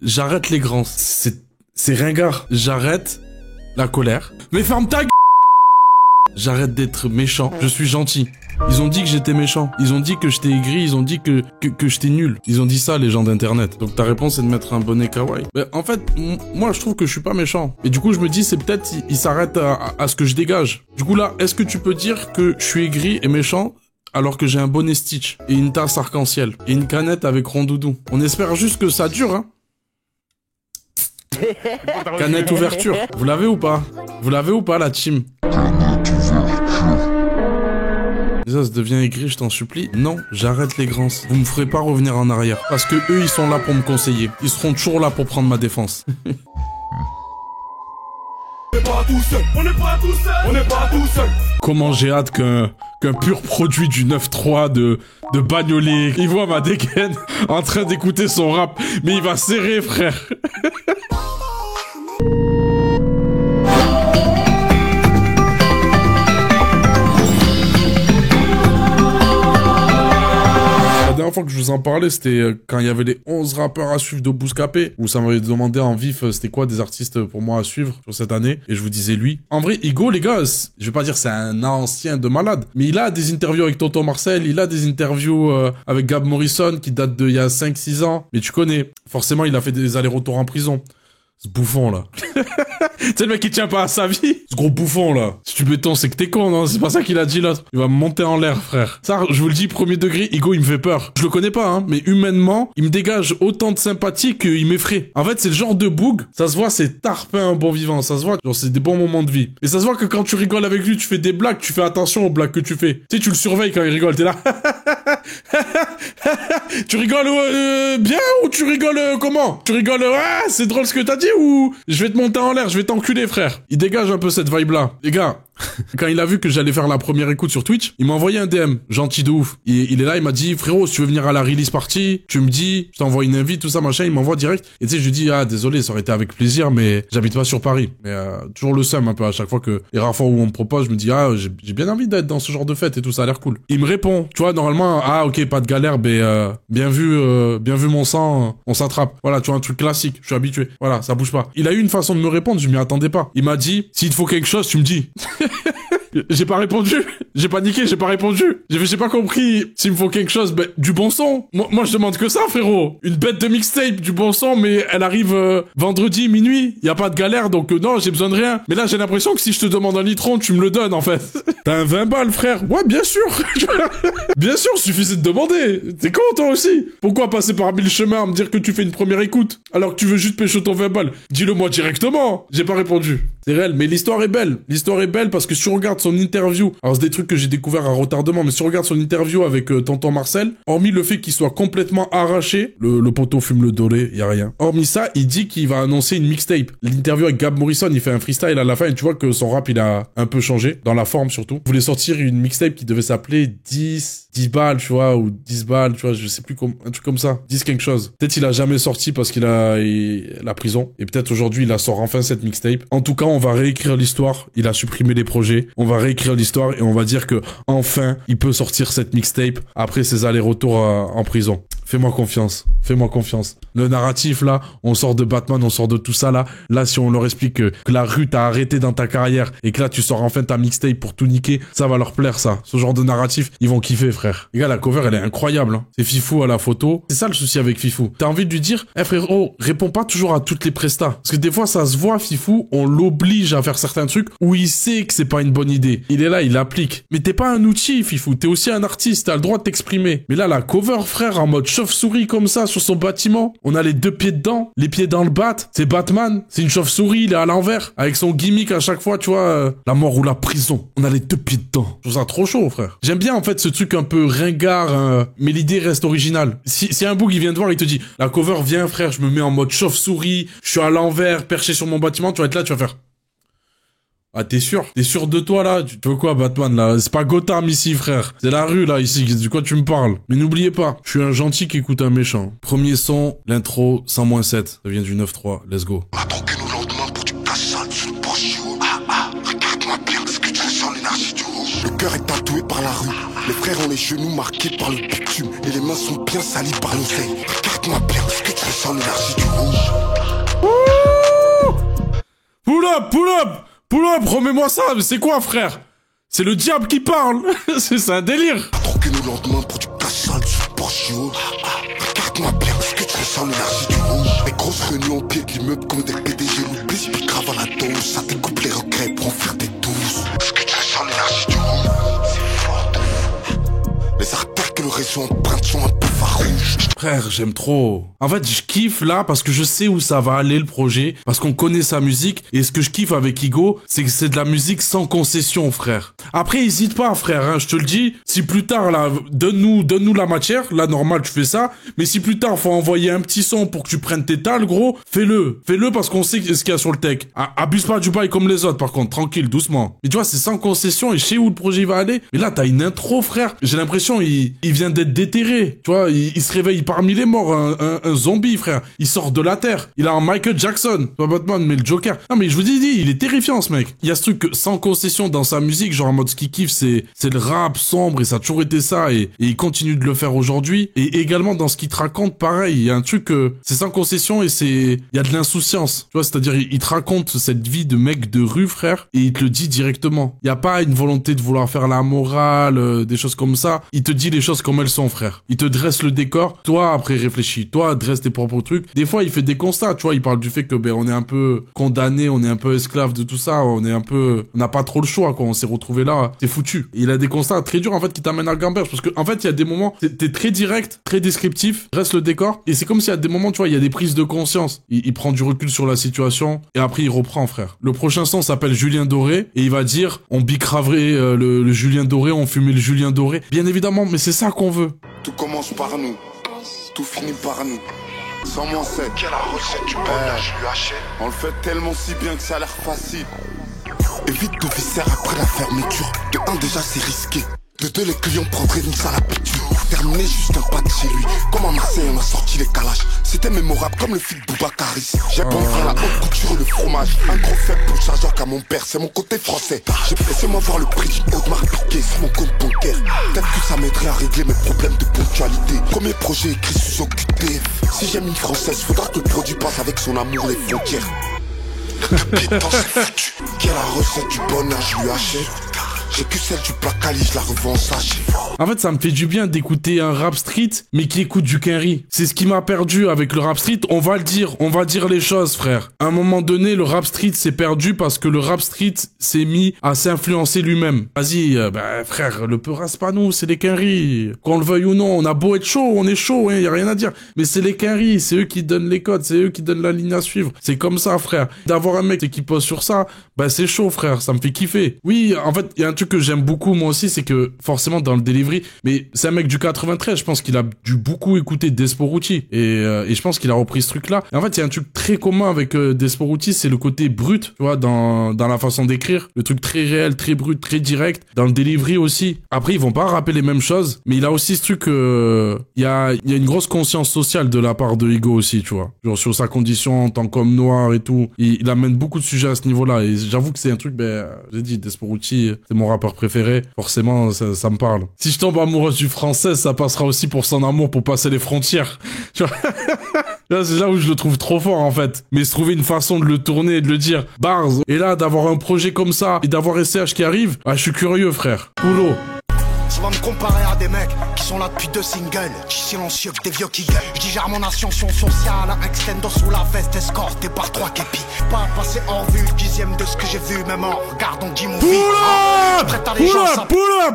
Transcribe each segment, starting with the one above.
J'arrête les grands. C'est ringard. J'arrête la colère. Mais ferme ta gueule. J'arrête d'être méchant. Je suis gentil. Ils ont dit que j'étais méchant. Ils ont dit que j'étais aigri. Ils ont dit que j'étais nul. Ils ont dit ça, les gens d'internet. Donc ta réponse c'est de mettre un bonnet kawaii. Mais en fait, moi je trouve que je suis pas méchant. Et du coup je me dis c'est peut-être il s'arrête à ce que je dégage. Du coup là, est-ce que tu peux dire que je suis aigri et méchant alors que j'ai un bonnet Stitch et une tasse arc-en-ciel et une canette avec rondoudou? On espère juste que ça dure, hein. Canette ouverture. Vous l'avez ou pas? Vous l'avez ou pas, la team? Ça devient aigri, je t'en supplie. Non, j'arrête les grands. Vous me ferez pas revenir en arrière. Parce que eux, ils sont là pour me conseiller. Ils seront toujours là pour prendre ma défense. On n'est pas tout seul. On n'est pas tout seul. On n'est pas tout seul. Comment j'ai hâte qu'un pur produit du 9-3 de Bagnolet, il voit ma dégaine en train d'écouter son rap. Mais il va serrer, frère. La dernière fois que je vous en parlais, c'était quand il y avait les 11 rappeurs à suivre de Bouscapé, où ça m'avait demandé en vif c'était quoi des artistes pour moi à suivre sur cette année, et je vous disais lui. En vrai, Igo, les gars, je vais pas dire c'est un ancien de malade, mais il a des interviews avec Tonton Marcel, il a des interviews avec Gab Morrison qui datent d'il y a 5-6 ans, mais tu connais, forcément il a fait des allers-retours en prison. Ce bouffon là. C'est le mec qui tient pas à sa vie. Ce gros bouffon là. Si tu béton, c'est que t'es con, non? C'est pas ça qu'il a dit l'autre. Il va me monter en l'air, frère. Ça, je vous le dis, premier degré, Igo, il me fait peur. Je le connais pas, hein, mais humainement, il me dégage autant de sympathie qu'il m'effraie. En fait, c'est le genre de boug, ça se voit, c'est tarpin un bon vivant. Ça se voit, genre, c'est des bons moments de vie. Et ça se voit que quand tu rigoles avec lui, tu fais des blagues, tu fais attention aux blagues que tu fais. Tu sais, tu le surveilles quand il rigole, t'es là. Tu rigoles bien ou tu rigoles comment? Tu rigoles, ah, c'est drôle ce que t'as dit ou je vais te monter en l'air, je vais t'enculer, frère. Il dégage un peu cette vibe-là. Les gars, quand il a vu que j'allais faire la première écoute sur Twitch, il m'a envoyé un DM, gentil de ouf. Il est là, il m'a dit, frérot, si tu veux venir à la release party, tu me dis, je t'envoie une invite, tout ça, machin, il m'envoie direct. Et tu sais, je lui dis, ah, désolé, ça aurait été avec plaisir, mais j'habite pas sur Paris. Mais toujours le seum un peu à chaque fois que, les rares fois où on me propose, je me dis, ah, j'ai bien envie d'être dans ce genre de fête et tout, ça a l'air cool. Il me répond, tu vois, normalement, ah, ok, pas de galère, mais bien vu mon sang, on s'attrape. Voilà, tu vois, un truc classique, je suis habitué. Voilà, ça bouge pas. Il a eu une façon de me répondre, je m'y attendais pas. Il m'a dit, s'il te faut quelque chose, tu me dis. J'ai pas répondu. J'ai paniqué, j'ai pas répondu. J'ai pas compris. S'il me faut quelque chose, ben, du bon son. Moi, je demande que ça, frérot. Une bête de mixtape, du bon son, mais elle arrive vendredi, minuit. Y a pas de galère, donc non, j'ai besoin de rien. Mais là, j'ai l'impression que si je te demande un litron, tu me le donnes, en fait. T'as un 20 balles, frère. Ouais, bien sûr. Bien sûr, suffisait de demander. T'es con, toi aussi. Pourquoi passer par 1000 chemins à me dire que tu fais une première écoute, alors que tu veux juste pêcher ton 20 balles? Dis-le moi directement. J'ai pas répondu. C'est réel, mais l'histoire est belle. L'histoire est belle parce que si tu regardes son interview, alors c'est des trucs que j'ai découvert à retardement, mais si tu regardes son interview avec Tonton Marcel, hormis le fait qu'il soit complètement arraché, le poteau fume le doré, y a rien. Hormis ça, il dit qu'il va annoncer une mixtape. L'interview avec Gab Morrison, il fait un freestyle à la fin et tu vois que son rap, il a un peu changé, dans la forme surtout. Il voulait sortir une mixtape qui devait s'appeler 10 balles, tu vois, ou 10 balles, tu vois, je sais plus, un truc comme ça. 10 quelque chose. Peut-être il a jamais sorti parce qu'il a la prison. Et peut-être aujourd'hui, il la sort enfin cette mixtape. En tout cas, on va réécrire l'histoire. Il a supprimé les projets. On va réécrire l'histoire et on va dire que enfin, il peut sortir cette mixtape après ses allers-retours en prison. Fais-moi confiance. Fais-moi confiance. Le narratif, là, on sort de Batman, on sort de tout ça, là. Là, si on leur explique que la rue t'a arrêté dans ta carrière et que là, tu sors enfin ta mixtape pour tout niquer, ça va leur plaire, ça. Ce genre de narratif, ils vont kiffer, frère. Les gars, la cover, elle est incroyable, hein. C'est Fifou à la photo. C'est ça le souci avec Fifou. T'as envie de lui dire, eh frérot, réponds pas toujours à toutes les prestats. Parce que des fois, ça se voit, Fifou, on l'oblige à faire certains trucs où il sait que c'est pas une bonne idée. Il est là, il applique. Mais t'es pas un outil, Fifou. T'es aussi un artiste, t'as le droit de t'exprimer. Mais là, la cover, frère, en mode chauve-souris comme ça sur son bâtiment. On a les deux pieds dedans, les pieds dans le bat. C'est Batman, c'est une chauve-souris, il est à l'envers. Avec son gimmick à chaque fois, tu vois, la mort ou la prison. On a les deux pieds dedans. Je trouve ça trop chaud, frère. J'aime bien, en fait, ce truc un peu ringard, mais l'idée reste originale. Si un boug, il vient te voir, il te dit, la cover, viens, frère, je me mets en mode chauve-souris, je suis à l'envers, perché sur mon bâtiment, tu vas être là, tu vas faire... Ah, t'es sûr? T'es sûr de toi, là? Tu veux quoi, Batman, là? C'est pas Gotham, ici, frère. C'est la rue, là, ici. De quoi tu me parles? Mais n'oubliez pas, je suis un gentil qui écoute un méchant. Premier son, l'intro, 100-7. Ça vient du 9-3. Let's go. On a troqué nos lendemains pour du cassade sur le Porsche. Regarde-moi bien, ce que tu sens l'énergie du rouge. Le cœur est tatoué par la rue. Les frères ont les genoux marqués par le bitume et les mains sont bien salies par l'oseille. Regarde-moi bien, est-ce que tu ressens l'énergie du rouge? Pull up, pull up, pull up, remets-moi ça, mais c'est quoi frère? C'est le diable qui parle. C'est un délire. Troquer nos lendemains pour du cash sale sous Porsche. Regarde-moi bien, est-ce que tu ressens l'énergie du rouge? Les grosses réunions au pied de l'immeuble comme des PDG l'oubli, puis grave à la dose. Ça découpe les regrets pour en faire des douces. Est-ce que tu ressens l'énergie du rouge? C'est fort. Les artères que le réseau emprunte sont un peu farouches. Frère, j'aime trop. En fait, je kiffe là parce que je sais où ça va aller le projet, parce qu'on connaît sa musique, et ce que je kiffe avec Igo, c'est que c'est de la musique sans concession, frère. Après, hésite pas, frère, hein, je te le dis, si plus tard, là, donne-nous la matière, là, normal, tu fais ça, mais si plus tard, faut envoyer un petit son pour que tu prennes tes tales, gros, fais-le parce qu'on sait ce qu'il y a sur le tech. Abuse pas du bail comme les autres, par contre, tranquille, doucement. Mais tu vois, c'est sans concession, et je sais où le projet va aller, mais là, t'as une intro, frère, j'ai l'impression, il vient d'être déterré, tu vois, il se réveille parmi les morts, un zombie, frère. Il sort de la terre. Il a un Michael Jackson. Pas Batman, mais le Joker. Non, mais je vous dis, il est terrifiant, ce mec. Il y a ce truc sans concession dans sa musique, genre en mode ce qu'il kiffe, c'est le rap sombre, et ça a toujours été ça, et il continue de le faire aujourd'hui. Et également, dans ce qu'il te raconte, pareil, il y a un truc, c'est sans concession, et il y a de l'insouciance. Tu vois, c'est-à-dire, il te raconte cette vie de mec de rue, frère, et il te le dit directement. Il y a pas une volonté de vouloir faire la morale, des choses comme ça. Il te dit les choses comme elles sont, frère. Il te dresse le décor. Toi, après, réfléchis. Toi, dresse tes propres trucs. Des fois, il fait des constats, tu vois. Il parle du fait que, on est un peu condamné, on est un peu esclave de tout ça, on n'a pas trop le choix, quoi. On s'est retrouvé là, c'est foutu. Et il a des constats très durs, en fait, qui t'amènent à gamberge. Parce que, en fait, il y a des moments, t'es très direct, très descriptif, dresse le décor. Et c'est comme s'il y a des moments, tu vois, il y a des prises de conscience. Il prend du recul sur la situation. Et après, il reprend, frère. Le prochain son s'appelle Julien Doré. Et il va dire, on bicraverait le Julien Doré, on fumait le Julien Doré. Bien évidemment, mais c'est ça qu'on veut. Tout commence par nous. Tout finit par nous. Sans moi c'est quelle recette du bonheur je lui achète. On le fait tellement si bien que ça a l'air facile. Évite de visser après la fermeture. De 1 déjà c'est risqué. De 2 les clients prendraient une sale habitude. Pour terminer juste un pas de chez lui. Comme à Marseille on a sorti les calaches. C'était mémorable comme le film Boubacaris. J'ai bon faire la haute couture et le fromage. Un gros faible pour le chargeur qu'à mon père. C'est mon côté français. Laissez-moi voir le prix d'une Audemars Piguet sur mon compte bancaire. Peut-être que ça m'aiderait à régler mes problèmes de ponctualité. Premier projet écrit sous OQTF. Si j'aime une française, faudra que le produit passe avec son amour les frontières. Le capitaine c'est foutu. Quelle la recette du bonheur je lui achète. J'ai que celle du Placali, je la revends en sachet. En fait, ça me fait du bien d'écouter un rap street, mais qui écoute du Quinry. C'est ce qui m'a perdu avec le rap street. On va dire les choses, frère. À un moment donné, le rap street s'est perdu parce que le rap street s'est mis à s'influencer lui-même. Vas-y, frère, le peura, c'est pas nous, c'est les Quinry. Qu'on le veuille ou non, on a beau être chaud, on est chaud, hein, y a rien à dire. Mais c'est les Quinry, c'est eux qui donnent les codes, c'est eux qui donnent la ligne à suivre. C'est comme ça, frère. D'avoir un mec qui pose sur ça, c'est chaud, frère, ça me fait kiffer. Oui, en fait, il y a un truc que j'aime beaucoup, moi aussi, c'est que, forcément, dans le delivery, mais c'est un mec du 93, je pense qu'il a dû beaucoup écouter Desporuti, et je pense qu'il a repris ce truc-là. Et en fait, il y a un truc très commun avec Desporuti, c'est le côté brut, tu vois, dans la façon d'écrire, le truc très réel, très brut, très direct, dans le delivery aussi. Après, ils vont pas rappeler les mêmes choses, mais il a aussi ce truc, il y a une grosse conscience sociale de la part de Igo aussi, tu vois. Genre, sur sa condition en tant qu'homme noir et tout, il amène beaucoup de sujets à ce niveau-là, et j'avoue que c'est un truc, j'ai dit, Desporuti, c'est mon rappeur préféré, forcément, ça me parle. Si je tombe amoureuse du français, ça passera aussi pour son amour pour passer les frontières. Tu vois. Là, c'est là où je le trouve trop fort, en fait. Mais se trouver une façon de le tourner et de le dire, bars. Et là, d'avoir un projet comme ça, et d'avoir SCH qui arrive, je suis curieux, frère. Poulot. Ça va me comparer à des mecs qui sont là depuis 2 singles. Je suis silencieux que des vieux qui gueulent. Je digère mon ascension sociale. Un extendo sous la veste escorté par 3 képis. Pas passé en vue, le 10e de ce que j'ai vu. Même en regardant G-Movie.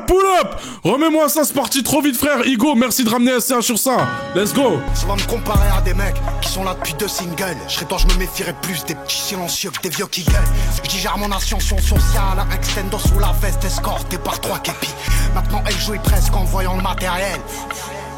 Pull up. Remets-moi ça, c'est parti trop vite, frère. Igo, merci de ramener SCH sur ça. Let's go. Ça va me comparer à des mecs qui sont là depuis 2 singles. Je serais temps, je me méfierais plus des petits silencieux que des vieux qui gueulent. Je digère mon ascension sociale. Un extendo sous la veste escorté par 3 képis. Maintenant elle jouait presque en voyant le matériel.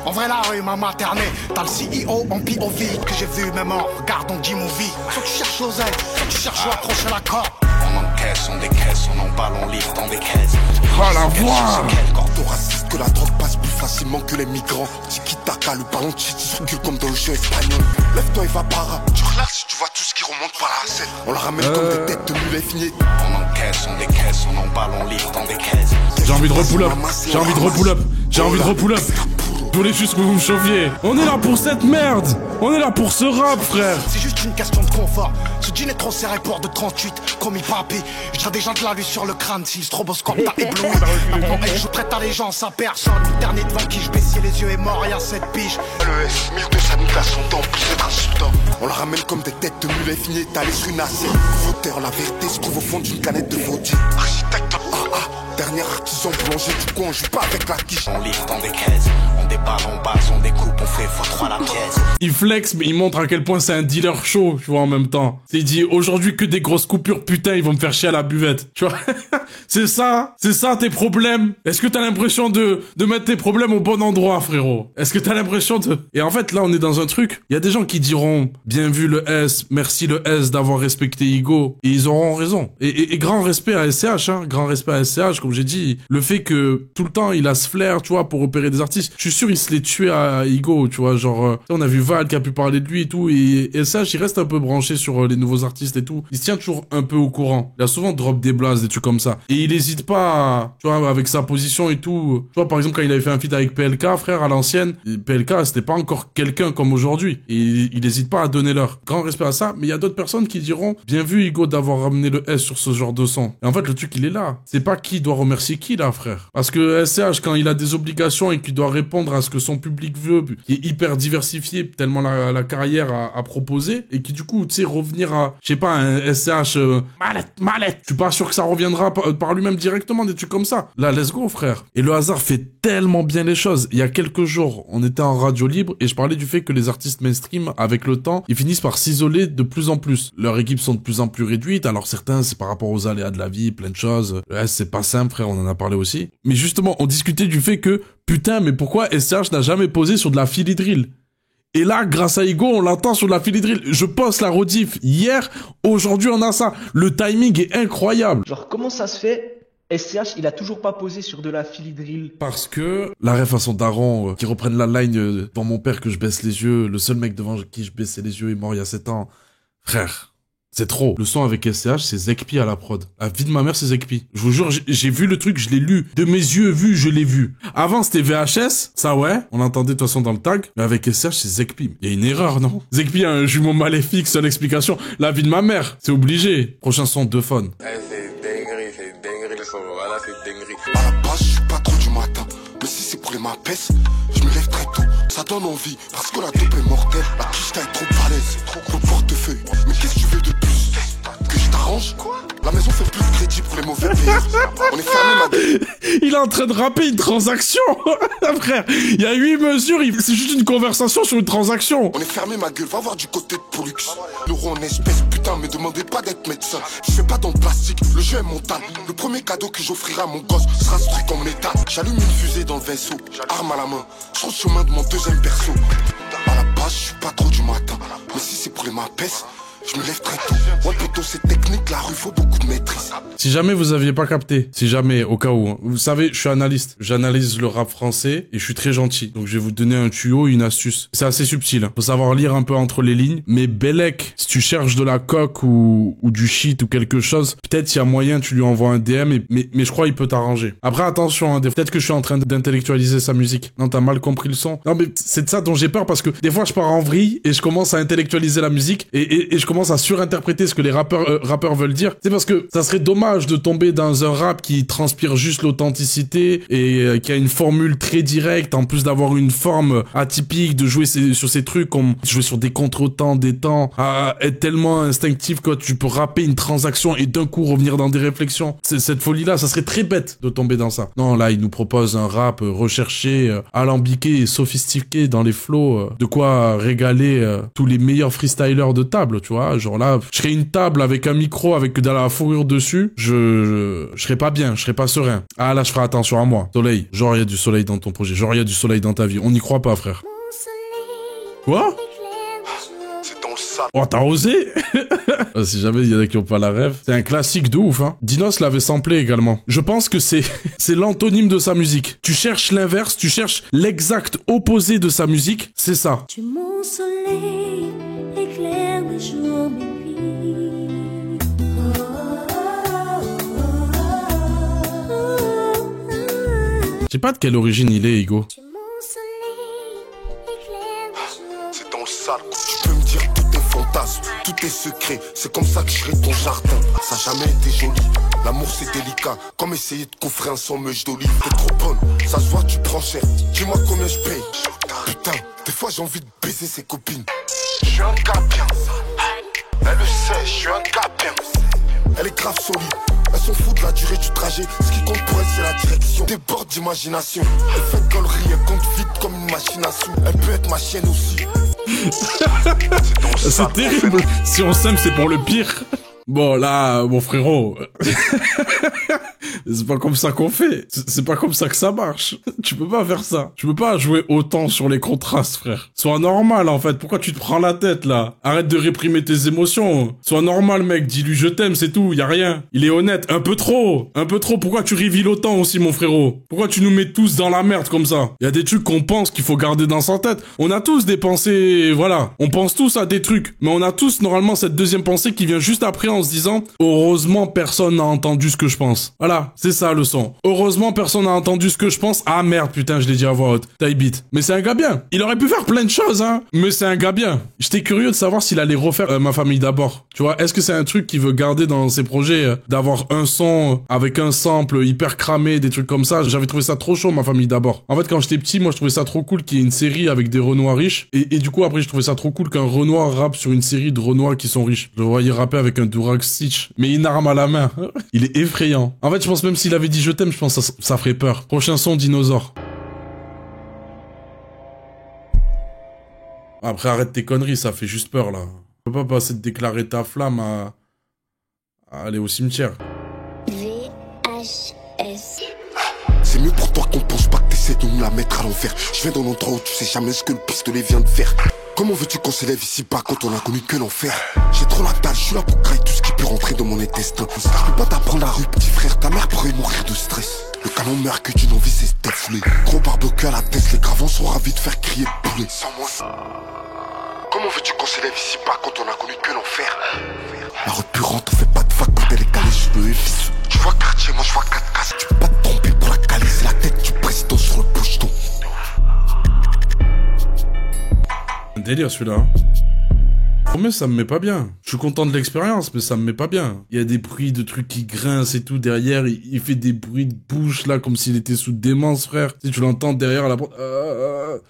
En vrai la rue m'a materné. T'as le CEO en POV que j'ai vu même en regardant G-Movie. Soit tu cherches l'oseille, soit tu cherches à accrocher la corde. On encaisse, on décaisse, on emballe, on livre dans des caisses. Oh la voix. Quel cordeau raciste que la drogue passe plus facilement que les migrants. Tiki-taka, le ballon de Chiti circule comme dans le jeu espagnol. Lève-toi et va para. Tu relaxes si tu vois tout ce qui remonte par la scène. On la ramène comme des têtes de mules effinies. caisses, on emballe, on livre dans des caisses. J'ai envie de repull up, j'ai envie de repull up, j'ai envie de repull up. Je voulais juste que vous me chauffiez. On est là pour cette merde. On est là pour ce rap, frère. C'est juste une question de confort. Ce jean est trop serré pour de 38. Commis papy, j'ai déjà de la luce sur le crâne. Si le stroboscope t'a ébloui. Maintenant, hey, je prête allégeance à personne. Le dernier devant qui je baissais les yeux est mort il y a 7 piges. Le S, 1200 à son temps, plus d'être insultant. On le ramène comme des têtes de mulet fini étalées sur une assiette. Fauteur, la vérité se trouve au fond d'une canette de vodka. Architecte, dernier artisan boulanger du coin, on joue pas avec la quiche. On livre dans des caisses, on déballe, on base, on découpe, on fait x3 la pièce. Il flex, mais il montre à quel point c'est un dealer chaud, tu vois, en même temps. Il dit, aujourd'hui que des grosses coupures, putain, ils vont me faire chier à la buvette. Tu vois, c'est ça tes problèmes. Est-ce que t'as l'impression de mettre tes problèmes au bon endroit, frérot? Est-ce que t'as l'impression de... Et en fait, là, on est dans un truc, il y a des gens qui diront, bien vu le S, merci le S d'avoir respecté Igo, et ils auront raison. Et grand respect à SCH, hein, grand respect à SCH, comme j'ai dit, le fait que tout le temps, il a ce flair, tu vois, pour repérer des artistes, je suis sûr, il se l'est tué à Igo, tu vois, genre, on a vu Val qui a pu parler de lui et tout, et SCH, il reste un peu branché sur les nouveaux artistes et tout, il se tient toujours un peu au courant, il a souvent drop des blases, des trucs comme ça, et il hésite pas, tu vois, avec sa position et tout, tu vois, par exemple, quand il avait fait un feat avec PLK, frère, à l'ancienne, PLK, c'était pas encore quelqu'un comme aujourd'hui, et il hésite pas à donner leur grand respect à ça, mais il y a d'autres personnes qui diront, bien vu Igo d'avoir ramené le S sur ce genre de son, et en fait, le truc, il est là, c'est pas qui doit remercier qui, là, frère, parce que SCH, quand il a des obligations et qu'il doit répondre à ce que son public veut, qui est hyper diversifié, tellement la carrière à proposer, et qui du coup, tu sais, revenir à, je sais pas, un SCH mallette, je suis pas sûr que ça reviendra par lui-même directement, des trucs comme ça. Là, let's go, frère. Et le hasard fait tellement bien les choses. Il y a quelques jours, on était en radio libre, et je parlais du fait que les artistes mainstream, avec le temps, ils finissent par s'isoler de plus en plus. Leurs équipes sont de plus en plus réduites, alors certains, c'est par rapport aux aléas de la vie, plein de choses. Le S, c'est pas simple, frère, on en a parlé aussi. Mais justement, on discutait du fait que, putain, mais pourquoi SCH n'a jamais posé sur de la Philly Drill? Et là, grâce à Igo, on l'entend sur de la Philly Drill. Je poste la rediff hier, aujourd'hui on a ça. Le timing est incroyable. Genre, comment ça se fait? SCH, il a toujours pas posé sur de la Philly Drill. Parce que la ref à son daron, qui reprennent la line devant mon père que je baisse les yeux, le seul mec devant qui je baissais les yeux est mort il y a 7 ans. Frère, c'est trop. Le son avec SCH, c'est Zekpi à la prod. La vie de ma mère, c'est Zekpi. Je vous jure, j'ai vu le truc, je l'ai lu. De mes yeux vus, je l'ai vu. Avant, c'était VHS. Ça, ouais. On l'entendait de toute façon dans le tag. Mais avec SCH, c'est Zekpi. Il y a une erreur, non? Zekpi a un jumeau maléfique, seule explication. La vie de ma mère. C'est obligé. Prochain son, 2 phones. C'est dinguerie le son, voilà, c'est dinguerie. À la base, je suis pas trop du matin. Mais si c'est pour les mapes, je me lève très tôt. Ça donne envie, parce que la double est mortelle. La quiche est trop falaise, trop portefeuille. Mais qu'est-ce que tu veux de plus? Que je t'arrange? Quoi? La maison fait plus de crédit pour les mauvais payeurs. On est fermé, ma gueule. Il est en train de rapper une transaction. Frère, il y a 8 mesures, c'est juste une conversation sur une transaction. On est fermé, ma gueule, va voir du côté de Pollux. L'euro en espèce, putain, me demandez pas d'être médecin. Je fais pas dans le plastique, le jeu est mental. Le premier cadeau que j'offrirai à mon gosse sera ce truc en métal. J'allume une fusée dans le vaisseau, arme à la main. Je prends le chemin de mon deuxième perso. À la base, je suis pas trop du matin. Mais si c'est pour les mapes, je me lève très tôt. Ouais, plutôt c'est technique, la rue faut beaucoup de maîtrise. Si jamais vous aviez pas capté, si jamais, au cas où, hein, vous savez, je suis analyste. J'analyse le rap français et je suis très gentil. Donc je vais vous donner un tuyau, une astuce. C'est assez subtil, hein. Faut savoir lire un peu entre les lignes. Mais Bellec, si tu cherches de la coque ou du shit ou quelque chose, peut-être s'il y a moyen, tu lui envoies un DM, mais je crois il peut t'arranger. Après, attention, hein, peut-être que je suis en train d'intellectualiser sa musique. Non, t'as mal compris le son. Non, mais c'est de ça dont j'ai peur parce que des fois, je pars en vrille et je commence à intellectualiser la musique et je commence à surinterpréter ce que les rappeurs veulent dire. C'est parce que ça serait dommage de tomber dans un rap qui transpire juste l'authenticité et qui a une formule très directe, en plus d'avoir une forme atypique, de jouer sur ces trucs comme jouer sur des contretemps, des temps, à être tellement instinctif que tu peux rapper une transaction et d'un coup revenir dans des réflexions. Cette folie-là, ça serait très bête de tomber dans ça. Non, là, il nous propose un rap recherché, alambiqué et sophistiqué dans les flows, de quoi régaler tous les meilleurs freestylers de table, tu vois. Genre là, je serais une table avec un micro, avec de la fourrure dessus, je serais pas bien, je serais pas serein. Ah là, je ferai attention à moi. Soleil, genre il y a du soleil dans ton projet, genre il y a du soleil dans ta vie. On n'y croit pas, frère. Quoi? C'est dans le sable. Oh, t'as osé? Si jamais il y en a qui ont pas la rêve. C'est un classique de ouf, hein. Dinos l'avait samplé également. Je pense que c'est l'antonyme de sa musique. Tu cherches l'inverse, tu cherches l'exact opposé de sa musique, c'est ça. Tu es mon soleil, éclaire mes jours, mes nuits. Oh, oh, oh, Je sais pas de quelle origine il est, Igo. Tu es mon soleil, éclaire le jour. C'est dans le sale. Tu peux me dire tous tes fantasmes, tous tes secrets. C'est comme ça que je serai ton jardin. Ça a jamais été joli. L'amour c'est délicat. Comme essayer de coffrer un sandwich d'olive. T'es trop bonne. Ça se voit, tu prends cher. Dis-moi combien je paye. Putain, des fois j'ai envie de baiser ses copines. Je suis un gars bien. Elle le sait, je suis un gars bien. Elle est grave solide. Elle s'en fout de la durée du trajet. Ce qui compte pour elle c'est la direction. Déborde d'imagination. Elle fait gaulerie, elle compte vite comme une machine à sous. Elle peut être ma chienne aussi. C'est terrible. Si on s'aime, c'est pour le pire. Bon, là, mon frérot, c'est pas comme ça qu'on fait. C'est pas comme ça que ça marche. Tu peux pas faire ça. Tu peux pas jouer autant sur les contrastes, frère. Sois normal, en fait. Pourquoi tu te prends la tête, là? Arrête de réprimer tes émotions. Sois normal, mec. Dis-lui je t'aime, c'est tout. Y a rien. Il est honnête. Un peu trop. Un peu trop. Pourquoi tu riviles autant aussi, mon frérot? Pourquoi tu nous mets tous dans la merde comme ça? Y a des trucs qu'on pense qu'il faut garder dans sa tête. On a tous des pensées, voilà. On pense tous à des trucs. Mais on a tous, normalement, cette deuxième pensée qui vient juste après en se disant « Heureusement, personne n'a entendu ce que je pense. » Voilà, c'est ça le son. Heureusement, personne n'a entendu ce que je pense. Ah merde, putain, je l'ai dit à voix haute. Taille bite. Mais c'est un gars bien. Il aurait pu faire plein de choses, hein. Mais c'est un gars bien. J'étais curieux de savoir s'il allait refaire Ma famille d'abord. Tu vois, est-ce que c'est un truc qu'il veut garder dans ses projets, d'avoir un son avec un sample hyper cramé, des trucs comme ça. J'avais trouvé ça trop chaud, Ma famille d'abord. En fait, quand j'étais petit, moi, je trouvais ça trop cool qu'il y ait une série avec des Renois riches. Et du coup, après, je trouvais ça trop cool qu'un Renoir rappe sur une série de Renois qui sont riches. Je le voyais rapper avec un Durax Stitch, mais une arme à la main. Il est effrayant. En fait, je pense même s'il avait dit je t'aime, je pense que ça ferait peur. Prochain son, dinosaure. Après, arrête tes conneries, ça fait juste peur, là. Tu peux pas passer de déclarer ta flamme à aller au cimetière. VHS. C'est mieux pour toi qu'on pense pas que t'essaies de nous la mettre à l'envers. Je viens d'un endroit où tu sais jamais ce que le pistolet vient de faire. Comment veux-tu qu'on s'élève ici bas quand on a connu que l'enfer? J'ai trop la dalle, je suis là pour crailler tout ce qui peut rentrer dans mon intestin. Je peux pas t'apprendre la rue, petit frère, ta mère pourrait mourir de stress. Le canon meurt que d'une envie, c'est défoulé. Gros barbecue à la tête, les gravants sont ravis de faire crier le poulet. Sans moi. Comment veux-tu qu'on s'élève ici bas quand on a connu que l'enfer? La rue puante, on fait pas de vague quand elle est calée sur le hélice. Tu vois quartier, moi je vois 4 cases. Tu peux pas te tromper pour la caler, c'est la tête du président sur le boucheton. Un délire celui-là. Hein. Mais ça me met pas bien. Je suis content de l'expérience, mais ça me met pas bien. Il y a des bruits de trucs qui grincent et tout derrière. Il fait des bruits de bouche là, comme s'il était sous démence, frère. Tu sais, tu l'entends derrière la porte.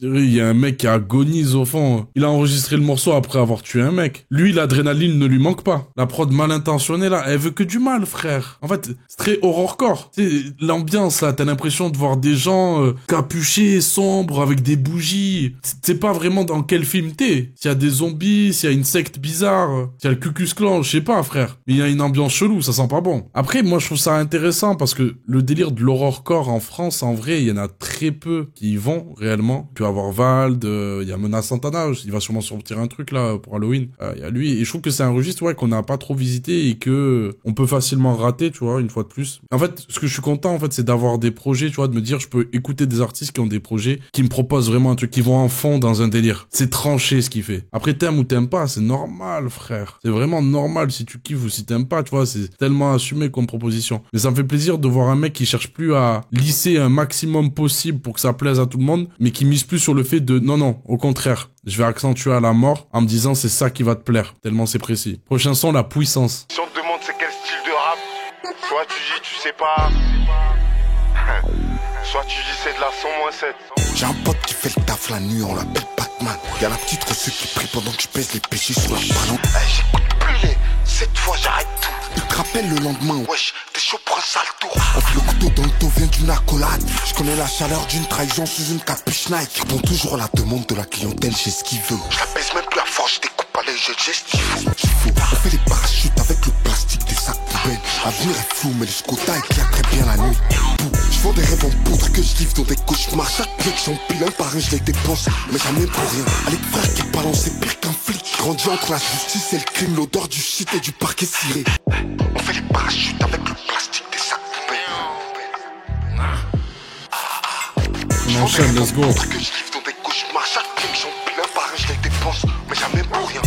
Il y a un mec qui agonise au fond. Il a enregistré le morceau après avoir tué un mec. Lui, l'adrénaline ne lui manque pas. La prod mal intentionnée là, elle veut que du mal, frère. En fait, c'est très horrorcore. Tu sais, l'ambiance là, t'as l'impression de voir des gens capuchés, sombres, avec des bougies. C'est pas vraiment dans quel film t'es. S'il y a des zombies, s'il y a une secte bizarre, s'il y a le Ku-Klux Klan, je sais pas, frère. Mais il y a une ambiance chelou, ça sent pas bon. Après, moi, je trouve ça intéressant parce que le délire de l'horrorcore en France, en vrai, il y en a très peu qui y vont réellement. Tu vas avoir Vald, il y a Menace Santana, il va sûrement sortir un truc là pour Halloween. Il y a lui, et je trouve que c'est un registre ouais qu'on n'a pas trop visité et que on peut facilement rater, tu vois, une fois de plus. En fait, ce que je suis content, en fait, c'est d'avoir des projets, tu vois, de me dire, je peux écouter des artistes qui ont des projets, qui me proposent vraiment un truc, qui vont en fond dans un délire. C'est tranché ce qu'il fait. Après, t'aimes ou t'aimes pas, c'est normal, frère. C'est vraiment normal si tu kiffes ou si t'aimes pas, tu vois, c'est tellement assumé comme proposition. Mais ça me fait plaisir de voir un mec qui cherche plus à lisser un maximum possible pour que ça plaise à tout le monde, mais qui mise plus sur le fait de, non, au contraire, je vais accentuer à la mort en me disant c'est ça qui va te plaire, tellement c'est précis. Prochain son, La Puissance. Si on te demande c'est quel style de rap, soit tu dis tu sais pas, soit tu dis c'est de la 100-7. J'ai un pote qui fait le taf la nuit, on l'appelle Batman. Y'a la petite reçue qui prie pendant que je pèse les péchés sur le ballon. J'écoute plus les, cette fois j'arrête tout. Il te rappelle le lendemain, wesh, t'es chaud pour un sale tour. Entre le couteau dans le dos vient d'une accolade. Je connais la chaleur d'une trahison sous une capuche Nike. Répond toujours à la demande de la clientèle, j'ai ce qu'il veut. Je la baisse même plus à force, je découpe à l'œil, je gestifie. On fait des parachutes avec le plastique des sacs poubelles. L'avenir est flou, mais le scota éclaire très bien la nuit. Je vends des rêves en poudre que je livre dans des cauchemars. Chaque pied que j'empile un par un, je les dépense, mais jamais pour rien. Allez, frère qui balance, c'est pire qu'un flic. Grandis entre la justice et le crime, l'odeur du shit et du parquet ciré. On fait les parachutes avec le plastique des sacs poubelles. On enchaîne, let's go. Que je livre dans des cauchemars. Chaque pied que j'empile un par un, je les dépense, mais jamais pour rien.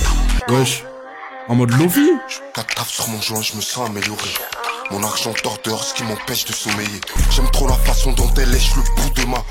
Wesh. En mode Lofi? Je tape sur mon joint, je me sens amélioré. Mon argent dort dehors, ce qui m'empêche de sommeiller. J'aime trop la façon dont elle lèche le bout de ma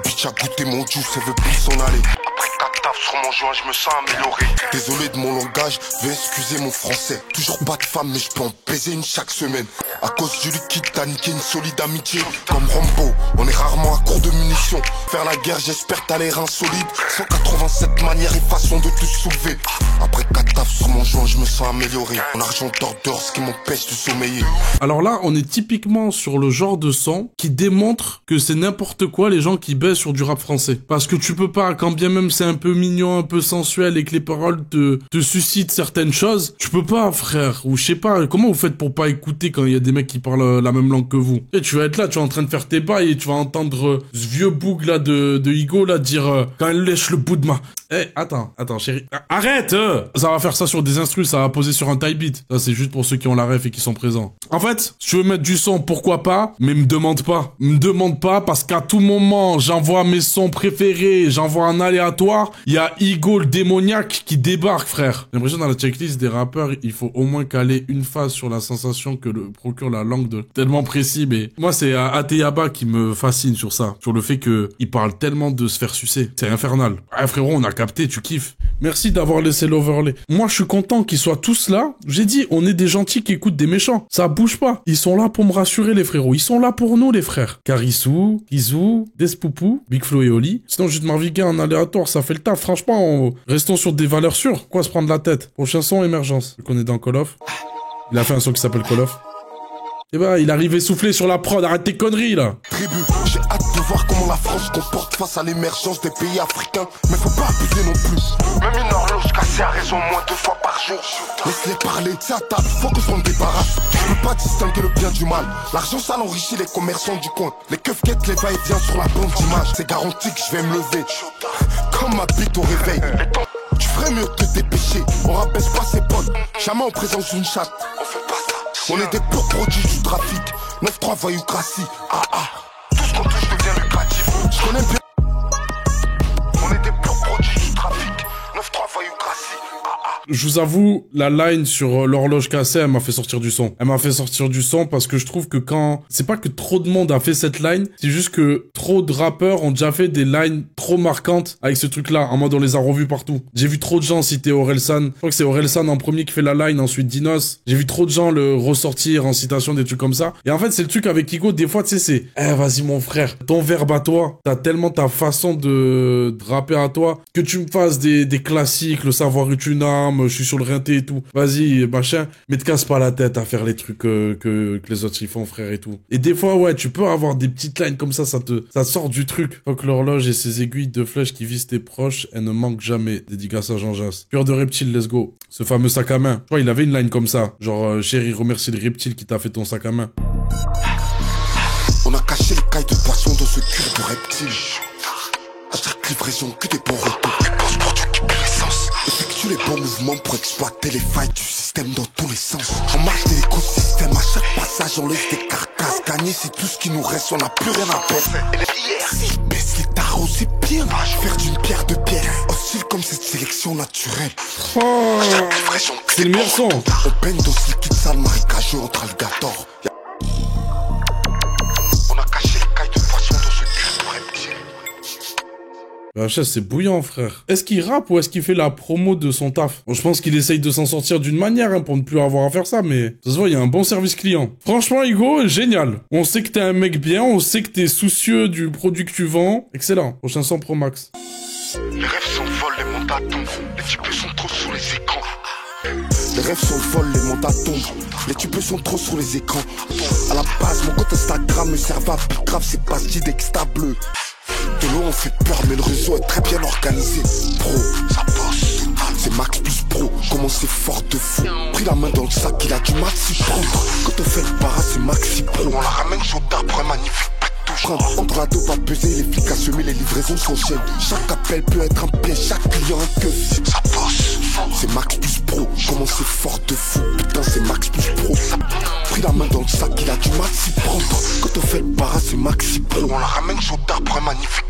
bitch a goûté mon juice, elle veut plus s'en aller. Après 4 tafs sur mon joint, je me sens amélioré. Désolé de mon langage, vais excuser mon français. Toujours pas de femme, mais je peux en baiser une chaque semaine. À cause du liquide, t'as niqué une solide amitié. Comme Rambo, on est rarement à court de munitions. Faire la guerre, j'espère t'as l'air insolide. 187 manières et façons de te soulever. Après 4 tafs sur mon joint, je me sens amélioré. Mon argent dort dehors, ce qui m'empêche de sommeiller. Alors là, on est typiquement sur le genre de son qui démontre que c'est n'importe quoi les gens qui baissent sur du rap français. Parce que tu peux pas, quand bien même c'est un peu mignon, un peu sensuel et que les paroles te suscitent certaines choses, tu peux pas, frère. Ou je sais pas, comment vous faites pour pas écouter quand il y a des mecs qui parlent la même langue que vous? Et tu vas être là, tu es en train de faire tes bails et tu vas entendre ce vieux boug là de Igo là dire quand elle lèche le bout de ma... Eh, attends, chérie. Arrête Ça va faire ça sur des instrus, ça va poser sur un type beat. Ça, c'est juste pour ceux qui ont la ref et qui sont présents. En fait, si tu veux mettre du son, pourquoi pas, mais me demande pas. Me demande pas, parce qu'à tout moment, j'envoie mes sons préférés, j'envoie un aléatoire, il y a Igo le démoniaque qui débarque, frère. J'ai l'impression dans la checklist des rappeurs, il faut au moins caler une phase sur la sensation que le procure la langue de tellement précis, mais moi, c'est Ateyaba qui me fascine sur ça. Sur le fait que il parle tellement de se faire sucer. C'est infernal. Ah, frérot, on a capté, tu kiffes. Merci d'avoir laissé l'overlay. Moi, je suis content qu'ils soient tous là. J'ai dit, on est des gentils qui écoutent des méchants. Ça bouge pas. Ils sont là pour me rassurer, les frérots. Ils sont là pour nous, les frères. Karissou, Kizou, Despoupou, Big Flo et Oli. Sinon, juste Marviguer en aléatoire, ça fait le taf. Franchement, restons sur des valeurs sûres. Quoi se prendre la tête? Prochain son, Émergence. Je connais dans Call of. Il a fait un son qui s'appelle Call of. Eh ben, il arrive essoufflé sur la prod, arrête tes conneries, là. Tribu, j'ai hâte de voir comment la France se comporte face à l'émergence des pays africains. Mais faut pas abuser non plus. Même une horloge cassée a raison moins 2 fois par jour. Laisse-les parler, c'est à table, faut que je m'en débarrasse. Je peux pas distinguer le bien du mal. L'argent ça enrichit les commerçants du coin. Les keufs quêtent les va-et-vient sur la bande d'image. C'est garanti que je vais me lever comme ma bite au réveil. Tu ferais mieux de te dépêcher. On rabaisse pas ses potes, jamais en présence d'une chatte. On fait pas ça. On est des purs produits du trafic. 9-3 voyoucratie. Tout ce qu'on touche devient lucratif. Je connais bien. On est des purs produits du trafic. 9-3 voyoucratie. Je vous avoue, la line sur l'horloge cassée, elle m'a fait sortir du son. Elle m'a fait sortir du son parce que je trouve que quand... C'est pas que trop de monde a fait cette line, c'est juste que trop de rappeurs ont déjà fait des lines trop marquantes avec ce truc-là, en mode on les a revus partout. J'ai vu trop de gens citer Orelsan. Je crois que c'est Orelsan en premier qui fait la line, ensuite Dinos. J'ai vu trop de gens le ressortir en citation, des trucs comme ça. Et en fait, c'est le truc avec Igo, des fois, tu sais, c'est... vas-y mon frère, ton verbe à toi, t'as tellement ta façon de rapper à toi, que tu me fasses des classiques, le savoir est une arme, je suis sur le rinté et tout. Vas-y, machin. Mais te casse pas la tête à faire les trucs que les autres ils font, frère, et tout. Et des fois, ouais, tu peux avoir des petites lines comme ça sort du truc. Faut que l'horloge et ses aiguilles de flèche qui visent tes proches, elles ne manquent jamais. Dédicace à Jean Jass. Cœur de reptile, let's go. Ce fameux sac à main. Tu vois, il avait une line comme ça. Genre, chérie, remercie le reptile qui t'a fait ton sac à main. On a caché les cailles de poisson dans ce cul de reptile. À chaque livraison, que des bons retours. Effectue les bons mouvements pour exploiter les failles du système dans tous les sens. On marche de l'écosystème, à chaque passage on laisse des carcasses. Gagner c'est tout ce qui nous reste, on n'a plus rien à perdre. Baisse les tarots, c'est bien. Faire d'une pierre deux pierres. Oscille comme cette sélection naturelle. Oh, c'est le meilleur son. On peine dans ce liquide sale marécageux entre alligators. On a caché les cailles de poisson dans ce cul de reptile. La chaise, c'est bouillant, frère. Est-ce qu'il rappe ou est-ce qu'il fait la promo de son taf? Bon, je pense qu'il essaye de s'en sortir d'une manière, hein, pour ne plus avoir à faire ça, mais ça se voit, il y a un bon service client. Franchement, Igo, génial. On sait que t'es un mec bien, on sait que t'es soucieux du produit que tu vends. Excellent. Prochain son Pro Max. Les rêves s'envolent, les mandats tombent. Les types sont trop sous les écrans. Les rêves s'envolent, les mandats tombent. Les types sont trop sur les écrans. À la base, mon compte Instagram me servait à plus grave, c'est pas dit d'exta bleu. De l'eau on fait peur mais le réseau est très bien organisé. Pro, ça bosse. C'est Max plus pro, comment c'est fort de fou. Pris la main dans le sac, il a du mal s'y prendre. Quand on fait le para, c'est Maxi Pro. On la ramène chaud d'arbre, un magnifique touche. Entre la dope à peser, les flics à semer, les livraisons s'enchaînent. Chaque appel peut être un piège, chaque client un keuf. Ça bosse. C'est Max plus pro, comment c'est fort de fou. Putain c'est Max plus pro. Pris la main dans le sac, il a du mal s'y prendre. Quand on fait le para, c'est Maxi Pro. On la ramène chaud d'arbre, un magnifique.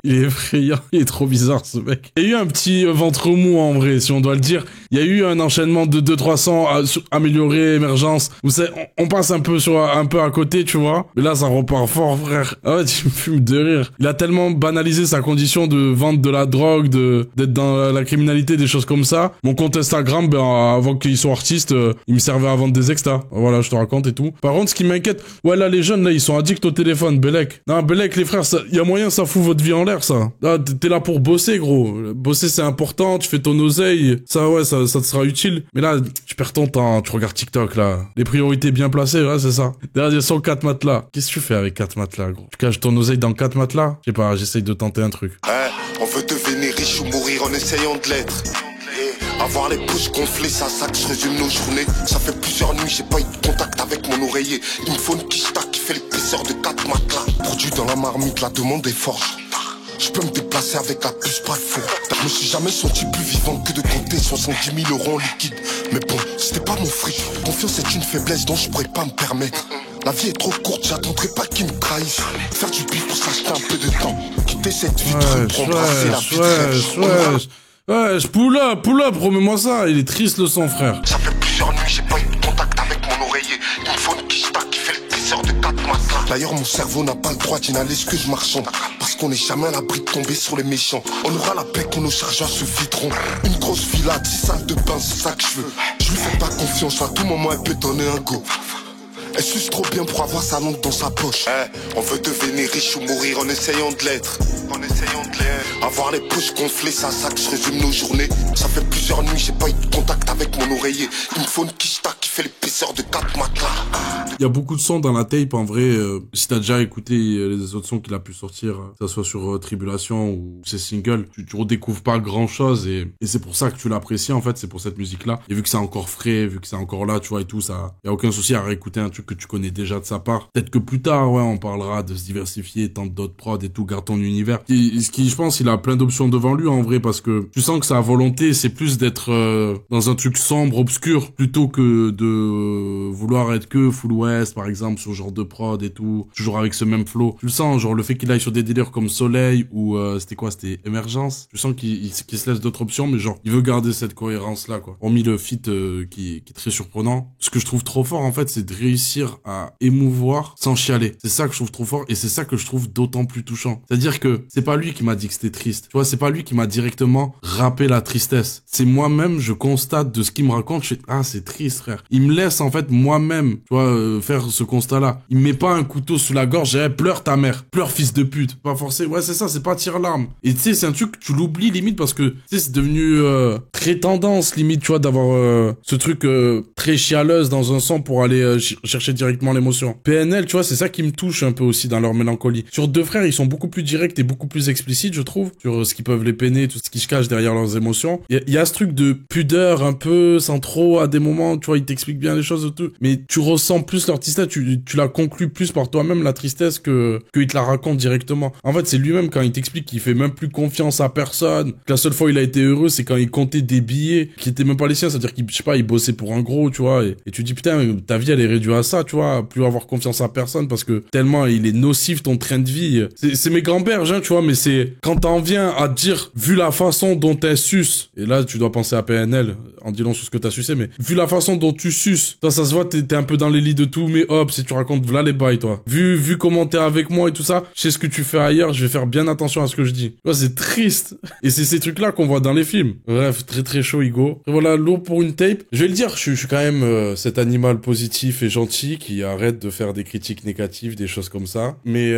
Il est effrayant, il est trop bizarre ce mec. Il y a eu un petit ventre mou en vrai, si on doit le dire. Il y a eu un enchaînement de 2-3 sons amélioré, émergence, où on passe un peu un peu à côté, tu vois. Mais là, ça repart fort, frère. Ah ouais, tu me fumes de rire. Il a tellement banalisé sa condition de vendre de la drogue, d'être dans la criminalité, des choses comme ça. Mon compte Instagram, ben, avant qu'ils soient artistes, il me servait à vendre des extas. Voilà, je te raconte et tout. Par contre, ce qui m'inquiète, ouais, là, les jeunes, là, ils sont addicts au téléphone, Bellec. Non, Bellec, les frères, il y a moyen, ça fout votre vie en l'air, ça. Là, t'es là pour bosser, gros. Bosser, c'est important, tu fais ton oseille. Ça, ouais, ça te sera utile. Mais là, tu perds ton temps, tu regardes TikTok, là. Les priorités bien placées, ouais, c'est ça. Derrière, ils sont 4 matelas. Qu'est-ce que tu fais avec 4 matelas, gros? Tu caches ton oseille dans 4 matelas? Je sais pas, j'essaye de tenter un truc. On veut devenir riche ou mourir en essayant de l'être. Avoir les poches gonflées, ça que je résume nos journées. Ça fait plusieurs nuits, j'ai pas eu de contact avec mon oreiller. Il me faut une quicheta qui fait l'épaisseur de 4 matelas. Produit dans la marmite, la demande est forte. Je peux me déplacer avec la puce, pas de faux. Je me suis jamais senti plus vivant que de compter 70 000 € en liquide. Mais bon, c'était pas mon fric. Confiance est une faiblesse dont je pourrais pas me permettre. La vie est trop courte, j'attendrai pas qu'ils me trahissent. Faire du pif pour s'acheter un peu de temps. Quitter cette vie trop pour embrasser la vie de rêve. Ouais, pull up, remets-moi ça. Il est triste le son, frère. Ça fait plusieurs nuits, j'ai pas eu de contact avec mon oreiller. Il me faut une quicheta qui fait l'épaisseur de 4 matelas. D'ailleurs, mon cerveau n'a pas le droit d'inhaler que je marchande. Parce qu'on n'est jamais à l'abri de tomber sur les méchants. On aura la paix quand nos chargeurs se videront. Une grosse villa, 10 salles de bain, c'est ça que je veux. Je lui fais pas confiance, à tout moment elle peut donner un go. Elle suce trop bien pour avoir sa langue dans sa poche. On veut devenir riche ou mourir en essayant de l'être. Avoir les poches gonflées, ça que je résume nos journées. Ça fait plusieurs nuits, j'ai pas eu de contact avec mon oreiller. Il me faut une quicheta qui fait l'épaisseur de 4 matelas. Il y a beaucoup de sons dans la tape, en vrai. Si t'as déjà écouté les autres sons qu'il a pu sortir, que ça soit sur Tribulation ou ses singles, tu redécouvres pas grand chose et c'est pour ça que tu l'apprécies, en fait, c'est pour cette musique-là. Et vu que c'est encore frais, vu que c'est encore là, tu vois, et tout, ça, y a aucun souci à réécouter un truc que tu connais déjà de sa part. Peut-être que plus tard, ouais, on parlera de se diversifier, tente d'autres prods et tout, garde ton univers. Je pense, il a plein d'options devant lui, en vrai, parce que tu sens que sa volonté, c'est plus d'être dans un truc sombre, obscur, plutôt que de vouloir être que Full West, par exemple, sur ce genre de prod et tout, toujours avec ce même flow. Tu le sens, genre, le fait qu'il aille sur des délires comme Soleil, ou c'était Émergence. Tu sens qu'il se laisse d'autres options, mais genre, il veut garder cette cohérence-là, quoi. Hormis le feat qui est très surprenant. Ce que je trouve trop fort, en fait, c'est de réussir à émouvoir sans chialer. C'est ça que je trouve trop fort, et c'est ça que je trouve d'autant plus touchant. C'est-à-dire que c'est pas lui qui m'a dit que c'était triste. Tu vois, c'est pas lui qui m'a directement rappé la tristesse. C'est moi-même, je constate de ce qu'il me raconte, je fais, ah, c'est triste, frère. Il me laisse, en fait, moi-même, tu vois, faire ce constat-là. Il me met pas un couteau sous la gorge, pleure ta mère, pleure fils de pute. Pas forcé, ouais, c'est ça, c'est pas tire-larme. Et tu sais, c'est un truc que tu l'oublies limite parce que, tu sais, c'est devenu très tendance, limite, tu vois, d'avoir ce truc très chialeuse dans un son pour aller chercher directement l'émotion. PNL, tu vois, c'est ça qui me touche un peu aussi dans leur mélancolie. Sur Deux Frères, ils sont beaucoup plus directs et beaucoup plus explicites, je trouve, sur ce qu'ils peuvent les peiner, tout ce qui se cache derrière leurs émotions. Il y a ce truc de pudeur un peu, sans trop, à des moments, tu vois, ils t'expliquent bien les choses et tout, mais tu ressens plus leur tristesse, tu la conclus plus par toi-même, la tristesse, qu'il te la raconte directement. En fait, c'est lui-même quand il t'explique qu'il fait même plus confiance à personne, que la seule fois où il a été heureux, c'est quand il comptait des billets qui étaient même pas les siens, c'est-à-dire qu'il, je sais pas, il bossait pour un gros, tu vois, et tu dis, putain, ta vie, elle est réduite à ça, tu vois, à plus avoir confiance à personne parce que tellement il est nocif ton train de vie. C'est mes grands-pères, hein, tu vois, mais c'est quand t'en viens à dire, vu la façon dont t'es suce, et là, tu dois penser à PNL, en disant sur ce que t'as sucé, mais vu la façon dont tu suces, toi, ça se voit, t'es un peu dans les lits de tout, mais hop, si tu racontes, v'là les bails, toi. Vu comment t'es avec moi et tout ça, je sais ce que tu fais ailleurs, je vais faire bien attention à ce que je dis. Tu vois, c'est triste. Et c'est ces trucs-là qu'on voit dans les films. Bref, très très chaud, Igo. Et voilà, lourd pour une tape. Je vais le dire, je suis quand même cet animal positif et gentil qui arrête de faire des critiques négatives, des choses comme ça. Mais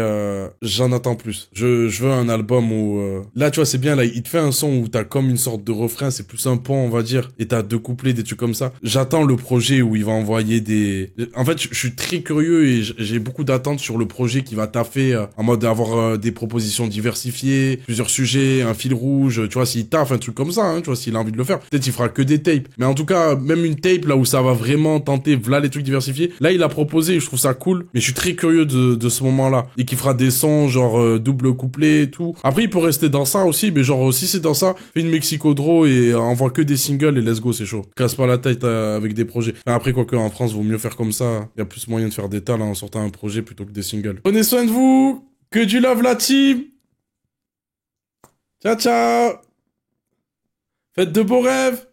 j'en attends plus. Je veux un album où... Là, tu vois, c'est bien, là, il te fait un son où t'as comme une sorte de refrain, c'est plus un pont, on va dire, et t'as deux couplets, des trucs comme ça. J'attends le projet où il va envoyer des... En fait, je suis très curieux et j'ai beaucoup d'attentes sur le projet qui va taffer en mode d'avoir des propositions diversifiées, plusieurs sujets, un fil rouge, tu vois, s'il taffe un truc comme ça, hein, tu vois, s'il a envie de le faire. Peut-être il fera que des tapes. Mais en tout cas, même une tape là où ça va vraiment tenter, voilà les trucs diversifiés. Là, il a proposé, je trouve ça cool, mais je suis très curieux de ce moment-là. Et qu'il fera des sons, genre double couplet et tout. Après, il peut rester dans ça aussi, mais genre, si c'est dans ça, fais une Mexico Draw et envoie que des singles et let's go, c'est chaud. Casse pas la tête avec des projets. Enfin, après, quoique, en France, vaut mieux faire comme ça. Il y a plus moyen de faire des tas là en sortant un projet plutôt que des singles. Prenez soin de vous! Que du love la team! Ciao ciao! Faites de beaux rêves!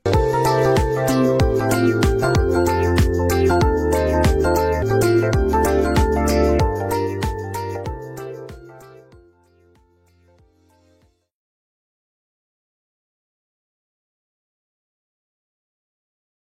Thank you.